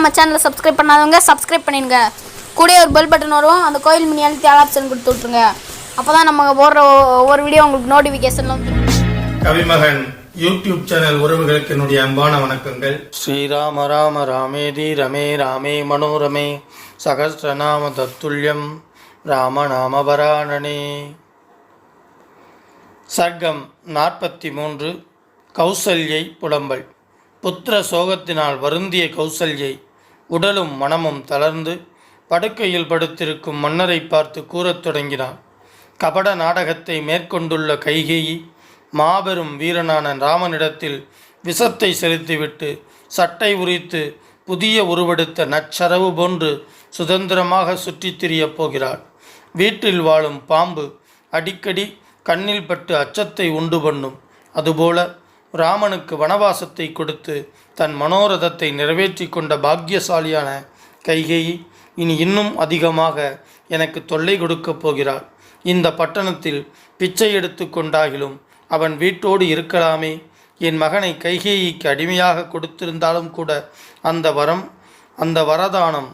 நம்ம சேனலை சப்ஸ்கிரைப் பண்ணாதவங்க சப்ஸ்கிரைப் பண்ணிடுங்க. கூட ஒரு பெல் பட்டன் வரும், அந்த கோயில் மணி அழுத்தி ஆல் ஆப்ஷன் கொடுத்து விட்ருங்க. அப்போ தான் நம்ம போடுற ஒவ்வொரு வீடியோ உங்களுக்கு நோட்டிஃபிகேஷன் வந்து. கவிமகன் யூடியூப் சேனல் உறவுகளுக்கு என்னுடைய அன்பான வணக்கங்கள். ஸ்ரீராம ராம ராமேதி ரமே ராமே மனோரமே சகஸ்ரநாம தத்துல்யம் ராமநாமபராணனே. சர்க்கம் 43. கௌசல்யை புலம்பல். புத்திர சோகத்தினால் வருந்திய கௌசல்யை உடலும் மனமும் தளர்ந்து படுக்கையில் படுத்திருக்கும் மன்னரை பார்த்து கூறத் தொடங்கினார். கபட நாடகத்தை மேற்கொண்டுள்ள கைகேயி மாபெரும் வீரனான ராமனிடத்தில் விஷத்தை செலுத்திவிட்டு சட்டை உரித்து புதிய உருவெடுத்த நச்சரவு போன்று சுதந்திரமாக சுற்றித் திரியப் போகிறாள். வீட்டில் வாழும் பாம்பு அடிக்கடி கண்ணில் பட்டு அச்சத்தை உண்டு பண்ணும். அதுபோல ராமனுக்கு வனவாசத்தை கொடுத்து தன் மனோரதத்தை நிறைவேற்றி கொண்ட பாக்கியசாலியான கைகேயி இனி இன்னும் அதிகமாக எனக்கு தொல்லை கொடுக்கப் போகிறாள். இந்த பட்டணத்தில் பிச்சை எடுத்து கொண்டாகிலும் அவன் வீட்டோடு இருக்கலாமே. என் மகனை கைகேயிக்கு அடிமையாக கொடுத்திருந்தாலும் கூட அந்த வரதானம்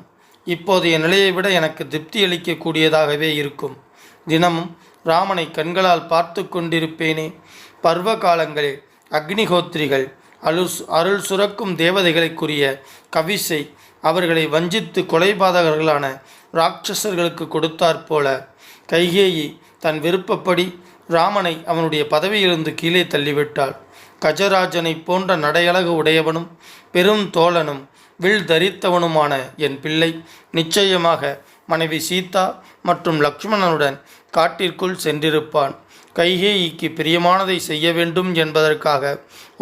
இப்போதைய நிலையை விட எனக்கு திருப்தி அளிக்கக்கூடியதாகவே இருக்கும். தினமும் ராமனை கண்களால் பார்த்து கொண்டிருப்பேனே. பர்வ காலங்களில் அக்னிஹோத்திரிகள் அருள் சுரக்கும் தேவதைகளுக்குரிய கவிசை அவர்களை வஞ்சித்து கொலைபாதகர்களான இராட்சசர்களுக்கு கொடுத்தாற்போல கைகேயி தன் விருப்பப்படி ராமனை அவனுடைய பதவியிலிருந்து கீழே தள்ளிவிட்டாள். கஜராஜனை போன்ற நடையழகு உடையவனும் பெரும் தோழனும் வில் தரித்தவனுமான என் பிள்ளை நிச்சயமாக மனைவி சீதா மற்றும் லக்ஷ்மணனுடன் காட்டிற்குள் சென்றிருப்பான். கைகேயிக்கு பிரியமானதை செய்ய வேண்டும் என்பதற்காக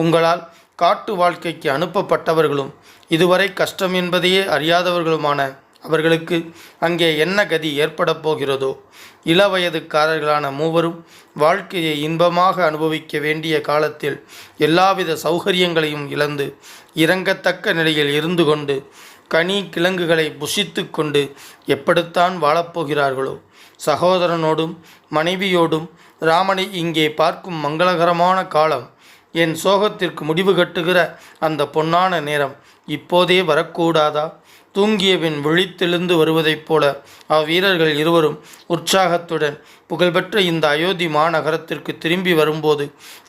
உங்களால் காட்டு வாழ்க்கைக்கு அனுப்பப்பட்டவர்களும் இதுவரை கஷ்டம் என்பதையே அறியாதவர்களுமான அவர்களுக்கு அங்கே என்ன கதி ஏற்பட போகிறதோ. இளவயதுக்காரர்களான மூவரும் வாழ்க்கையை இன்பமாக அனுபவிக்க வேண்டிய காலத்தில் எல்லாவித சௌகரியங்களையும் இழந்து இறங்கத்தக்க நிலையில் இருந்து கொண்டு கனி கிழங்குகளை புஷித்து கொண்டு எப்படித்தான் வாழப்போகிறார்களோ. சகோதரனோடும் மனைவியோடும் ராமனை இங்கே பார்க்கும் மங்களகரமான காலம், என் சோகத்திற்கு முடிவு கட்டுகிற அந்த பொன்னான நேரம் இப்போதே வரக்கூடாதா? தூங்கியபின் விழித்தெழுந்து வருவதைப் போல அவ்வீரர்கள் இருவரும் உற்சாகத்துடன் புகழ்பெற்ற இந்த அயோத்தி மாநகரத்திற்கு திரும்பி வரும்போது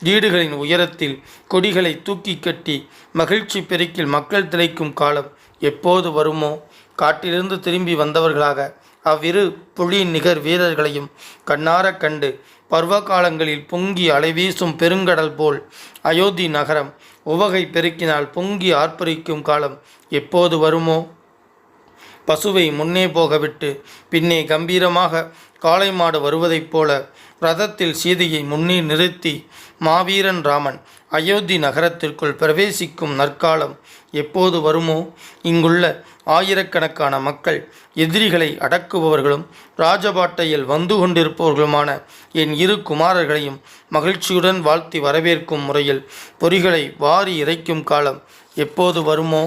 வீடுகளின் உயரத்தில் கொடிகளை தூக்கி கட்டி மகிழ்ச்சி பெருக்கில் மக்கள் திளைக்கும் காலம் எப்போது வருமோ? காட்டிலிருந்து திரும்பி வந்தவர்களாக அவ்விரு புலி நிகர் வீரர்களையும் கண்ணார கண்டு பருவ காலங்களில் பொங்கி அலைவீசும் பெருங்கடல் போல் அயோத்தி நகரம் உவகை பெருக்கினால் பொங்கி ஆர்ப்பரிக்கும் காலம் எப்போது வருமோ? பசுவை முன்னே போகவிட்டு பின்னே கம்பீரமாக காளை மாடு வருவதைப் போல ரதத்தில் சீதையை முன்னே நிறுத்தி மாவீரன் ராமன் அயோத்தி நகரத்திற்குள் பிரவேசிக்கும் நற்காலம் எப்போது வருமோ? இங்குள்ள ஆயிரக்கணக்கான மக்கள் எதிரிகளை அடக்குபவர்களும் ராஜபாட்டையில் வந்து கொண்டிருப்பவர்களுமான என் இரு குமாரர்களையும் மகிழ்ச்சியுடன் வாழ்த்தி வரவேற்கும் முறையில் பொறிகளை வாரி இறைக்கும் காலம் எப்போது வருமோ?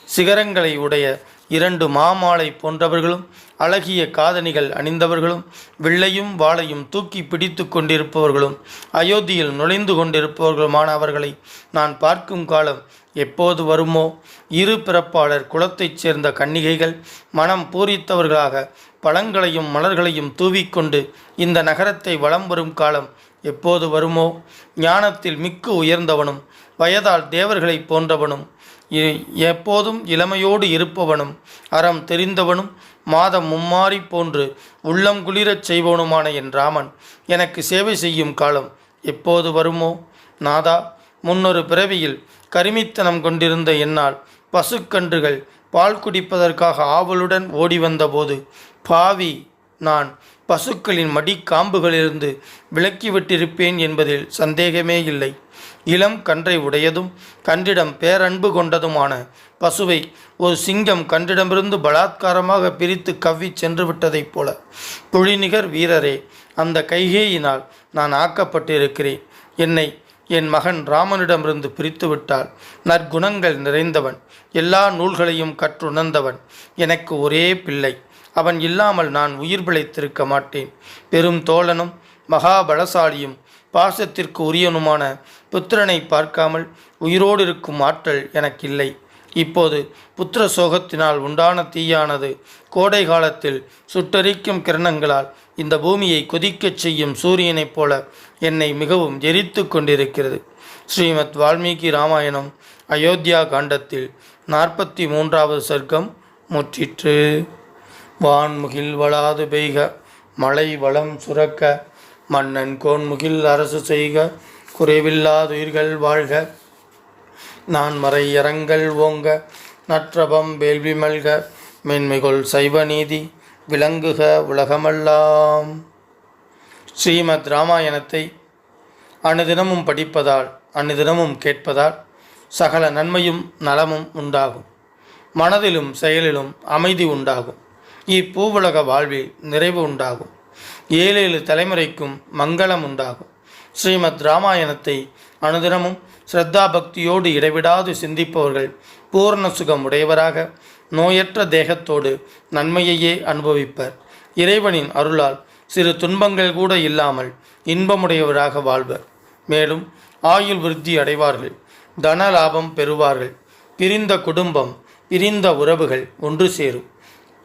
சிகரங்களை உடைய 2 மாமாலை போன்றவர்களும் அழகிய காதணிகள் அணிந்தவர்களும் வில்லையும் வாளையும் தூக்கி பிடித்து கொண்டிருப்பவர்களும் அயோத்தியில் நுழைந்து கொண்டிருப்பவர்களுமான அவர்களை நான் பார்க்கும் காலம் எப்போது வருமோ? இரு பிறப்பாளர் குலத்தைச் சேர்ந்த கன்னிகைகள் மனம் பூரித்தவர்களாக பழங்களையும் மலர்களையும் தூவிக்கொண்டு இந்த நகரத்தை வலம் வரும் காலம் எப்போது வருமோ? ஞானத்தில் மிக்க உயர்ந்தவனும் வயதால் தேவர்களை போன்றவனும் எப்போதும் இளமையோடு இருப்பவனும் அறம் தெரிந்தவனும் மாதம் மும்மாறி போன்று உள்ளம் குளிரச் செய்பவனுமான என் ராமன் எனக்கு சேவை செய்யும் காலம் எப்போது வருமோ? நாதா, முன்னொரு பிறவியில் கருமித்தனம் கொண்டிருந்த என்னால் பசுக்கன்றுகள் பால் குடிப்பதற்காக ஆவலுடன் ஓடி வந்தபோது பாவி நான் பசுக்களின் மடிக்காம்புகளிலிருந்து விலக்கிவிட்டிருப்பேன் என்பதில் சந்தேகமே இல்லை. இளம் கன்றை உடையதும் கன்றிடம் பேரன்பு கொண்டதுமான பசுவை ஒரு சிங்கம் கன்றிடமிருந்து பலாத்காரமாக பிரித்து கவ்வி சென்று விட்டதைப் போல புலிநிகர் வீரரே, அந்த கைகேயினால் நான் ஆக்கப்பட்டிருக்கிறேன். என்னை என் மகன் ராமனிடமிருந்து பிரித்து விட்டால் நற்குணங்கள் நிறைந்தவன், எல்லா நூல்களையும் கற்றுணர்ந்தவன் எனக்கு ஒரே பிள்ளை. அவன் இல்லாமல் நான் உயிர் பிழைத்திருக்க மாட்டேன். பெரும் தோழனும் மகாபலசாலியும் பாசத்திற்கு உரியனுமான புத்திரனை பார்க்காமல் உயிரோடு இருக்கும் ஆற்றல் எனக்கில்லை. இப்போது புத்திர சோகத்தினால் உண்டான தீயானது கோடை காலத்தில் சுட்டரிக்கும் கிரணங்களால் இந்த பூமியை கொதிக்கச் செய்யும் சூரியனைப் போல என்னை மிகவும் எரித்து கொண்டிருக்கிறது. ஸ்ரீமத் வால்மீகி ராமாயணம் அயோத்தியா காண்டத்தில் 43வது சர்க்கம் முற்றிற்று. வான்முகில் வளாது பெய்க, மழை வளம் சுரக்க, மன்னன் கோன்முகில் அரசு செய்க, குறைவில்லாதுயிர்கள் வாழ்க, நான் மறை அறங்கள் ஓங்க, நற்றபம் வேள்வி மல்க, மென்மைகொள் சைவ நீதி விளங்குக உலகமெல்லாம். ஸ்ரீமத் ராமாயணத்தை அனுதினமும் படிப்பதால், அனுதினமும் கேட்பதால் சகல நன்மையும் நலமும் உண்டாகும். மனதிலும் செயலிலும் அமைதி உண்டாகும். இப்பூவுலக வாழ்வில் நிறைவு உண்டாகும். 7 தலைமுறைக்கும் மங்களம் உண்டாகும். ஸ்ரீமத் ராமாயணத்தை அனுதினமும் ஸ்ரத்தா பக்தியோடு இடைவிடாது சிந்திப்பவர்கள் பூர்ண சுகம் உடையவராக நோயற்ற தேகத்தோடு நன்மையையே அனுபவிப்பர். இறைவனின் அருளால் சிறு துன்பங்கள் கூட இல்லாமல் இன்பமுடையவராக வாழ்வர். மேலும் ஆயுள் விருத்தி அடைவார்கள். தன லாபம் பெறுவார்கள். பிரிந்த குடும்பம், பிரிந்த உறவுகள் ஒன்று சேரும்.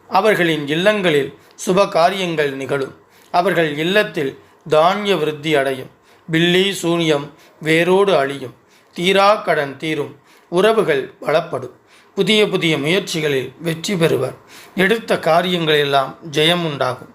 அவர்களின் இல்லங்களில் சுப காரியங்கள் நிகழும். அவர்கள் இல்லத்தில் தானிய விருத்தி அடையும். பில்லி சூனியம் வேரோடு அழியும். தீரா கடன் தீரும். உறவுகள் பலப்படும். புதிய புதிய முயற்சிகளில் வெற்றி பெறுவர். எடுத்த காரியங்களெல்லாம் ஜெயம் உண்டாகும்.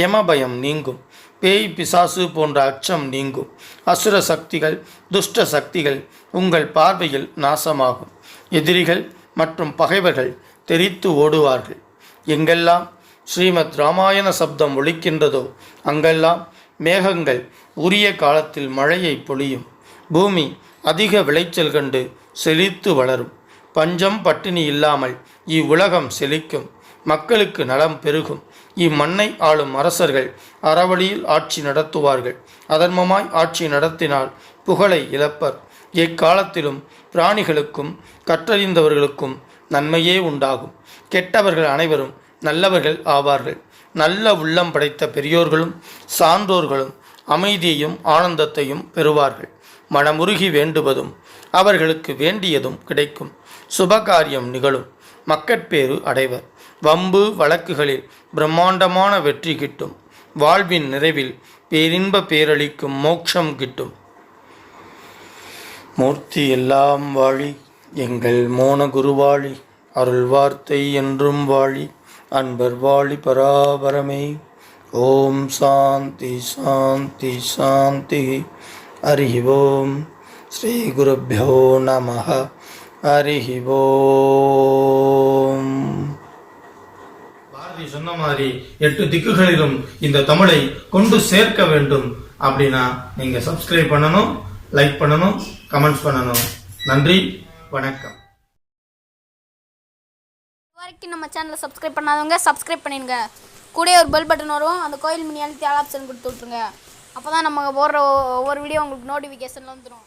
யமபயம் நீங்கும். பேய் பிசாசு போன்ற அச்சம் நீங்கும். அசுர சக்திகள், துஷ்ட சக்திகள் உங்கள் பார்வையில் நாசமாகும். எதிரிகள் மற்றும் பகைவர்கள் தெரித்து ஓடுவார்கள். எங்கெல்லாம் ஸ்ரீமத் ராமாயண சப்தம் ஒலிக்கின்றதோ அங்கெல்லாம் மேகங்கள் உரிய காலத்தில் மழையை பொழியும். பூமி அதிக விளைச்சல் கண்டு செழித்து வளரும். பஞ்சம் பட்டினி இல்லாமல் இவ்வுலகம் செழிக்கும். மக்களுக்கு நலம் பெருகும். இம்மண்ணை ஆளும் அரசர்கள் அறவழியில் ஆட்சி நடத்துவார்கள். அதர்மமாய் ஆட்சி நடத்தினால் புகழை இழப்பர். எக்காலத்திலும் பிராணிகளுக்கும் கற்றறிந்தவர்களுக்கும் நன்மையே உண்டாகும். கெட்டவர்கள் அனைவரும் நல்லவர்கள் ஆவார்கள். நல்ல உள்ளம் படைத்த பெரியோர்களும் சான்றோர்களும் அமைதியையும் ஆனந்தத்தையும் பெறுவார்கள். மனமுருகி வேண்டுவதும் அவர்களுக்கு வேண்டியதும் கிடைக்கும். சுபகாரியம் நிகழும். மக்கட்பேறு அடைவர். வம்பு வழக்குகளில் பிரம்மாண்டமான வெற்றி கிட்டும். வாழ்வின் நிறைவில் பேரின்ப பேரளிக்கும் மோட்சம் கிட்டும். மூர்த்தி எல்லாம் வாழி, எங்கள் மோன குருவாழி, அருள் வார்த்தை என்றும் வாழி, அன்பர் வாழி பராபரமே. ஓம் சாந்தி சாந்தி சாந்தி. ஹரி ஓம். ஸ்ரீ குருப்யோ நமஹ. ஹரி ஓம். பாரதி சொன்ன மாதிரி 8 திக்குகளிலும் இந்த தமிழை கொண்டு சேர்க்க வேண்டும் அப்படின்னா நீங்க சப்ஸ்கிரைப் பண்ணணும், லைக் பண்ணணும், கமெண்ட்ஸ் பண்ணணும். நன்றி, வணக்கம். வரைக்கும் நம்ம சேனலை சப்ஸ்கிரைப் பண்ணாதவங்க சப்ஸ்கிரைப் பண்ணிடுங்க. கூட ஒரு பெல் பட்டன் வரும், அந்த கோயில் மினி அழுத்தி ஆல் ஆப்ஷன் கொடுத்து விட்ருங்க. அப்போ தான் நம்ம போடுற ஒவ்வொரு வீடியோ உங்களுக்கு நோட்டிஃபிகேஷனில் வந்துடும்.